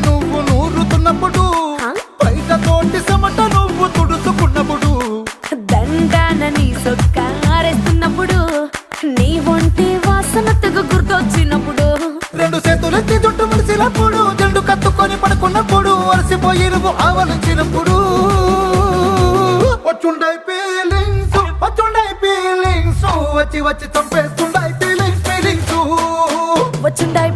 నువ్వు నూరుతున్నప్పుడు బయట తోటి సమట నువ్వు తుడుచుకున్నప్పుడు దండాన నీ సొక్కారేస్తున్నప్పుడు నీ ఒంటి వాసనతకు గుర్తొచ్చినప్పుడు రెండు చేతులెత్తి జుట్టు ముడిసినప్పుడు జెండు కత్తుకొని పడుకున్నప్పుడు అలసిపోయి నువ్వు ఆవలించినప్పుడు వచ్చుండై ఫీలింగ్స్ వచ్చి వచ్చి చంపేస్తుండై ఫీలింగ్స్ వచ్చుండాయి